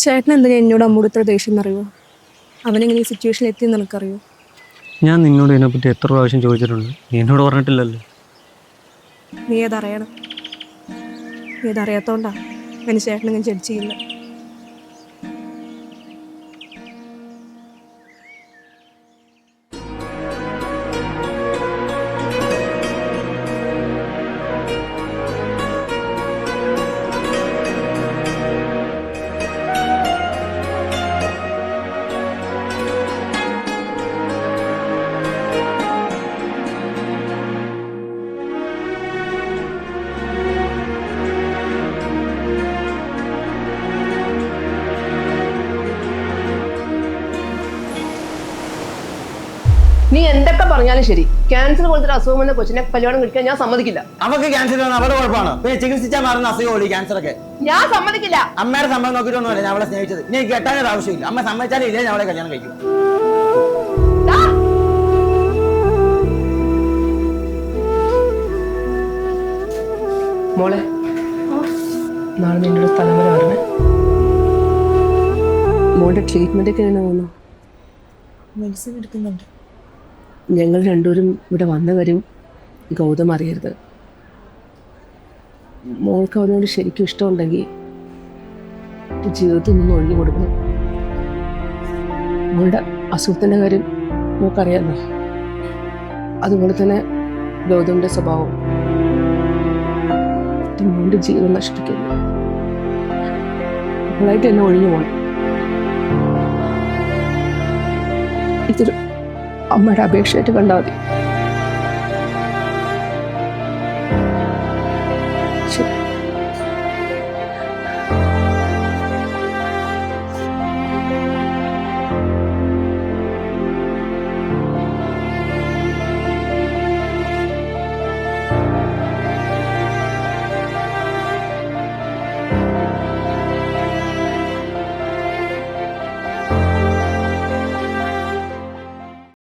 ചേട്ടൻ എന്തിനാ എന്നോട് അമ്മോട് ഇത്ര ദേഷ്യം എന്നറിയോ? അവനെങ്ങനെ ഈ സിറ്റുവേഷനിൽ എത്തിയെന്ന് നിനക്കറിയോ? ഞാൻ നിന്നോട് ഇതിനെപ്പറ്റി എത്ര പ്രാവശ്യം ചോദിച്ചിട്ടുണ്ട്, നീ എന്നോട് പറഞ്ഞിട്ടില്ലല്ലോ. നീ ഏതറിയണം? നീ ഏതറിയാത്തോണ്ടാ എന്നെ ചേട്ടനെ ഞാൻ ജഡ്ജ് ചെയ്യില്ല. നീ എന്തൊക്കെ പറഞ്ഞാലും ശരി, ക്യാൻസർ പോലത്തെ അസുഖം വന്ന കൊച്ചിനെ കല്യാണം കഴിക്കാൻ ഞാൻ സമ്മതിക്കില്ല. അവർക്ക് ക്യാൻസർ അവരുടെ കുഴപ്പമാണ്. പിന്നെ ചികിത്സിച്ചാൽ മാറുന്ന അസുഖമല്ലേ ക്യാൻസർ ഒക്കെ. ഞാൻ സമ്മതിക്കില്ല. അമ്മയുടെ സമ്മതം നോക്കിയിട്ടൊന്നുമല്ല ഞാൻ അവളെ സ്നേഹിച്ചത്. ഇനി കെട്ടാനൊരു ആവശ്യമില്ല. അമ്മ സമ്മതിച്ചാലേ ഇല്ലേ ഞാൻ അവളെ കല്യാണം കഴിക്കും. മോളെ, നാളെ നിന്റെ ഒരു സ്ഥലം വരെ വരണേ. മോളുടെ ട്രീറ്റ്മെന്റ് ഒക്കെ എങ്ങനെ പോകുന്നു? മെഡിസിൻ എടുക്കുന്നുണ്ട്. ഞങ്ങൾ രണ്ടുപേരും ഇവിടെ വന്ന കാര്യം ഗൗതം അറിയരുത്. മോൾക്ക് അവനോട് ശരിക്കും ഇഷ്ടമുണ്ടെങ്കിൽ ജീവിതത്തിൽ നിന്ന് ഒഴിഞ്ഞു കൊടുക്കണം. മോളുടെ അസുഖത്തിൻ്റെ കാര്യം മോൾക്കറിയാമല്ലോ. അതുപോലെ തന്നെ ഗൗതമിൻ്റെ സ്വഭാവം മോളുടെ ജീവിതം നശിപ്പിക്കുന്നു. അവളായിട്ട് എന്നെ ഒഴിഞ്ഞു പോകണം. ഇതൊരു അമ്മയുടെ അപേക്ഷയായിട്ട് കണ്ടാൽ മതി.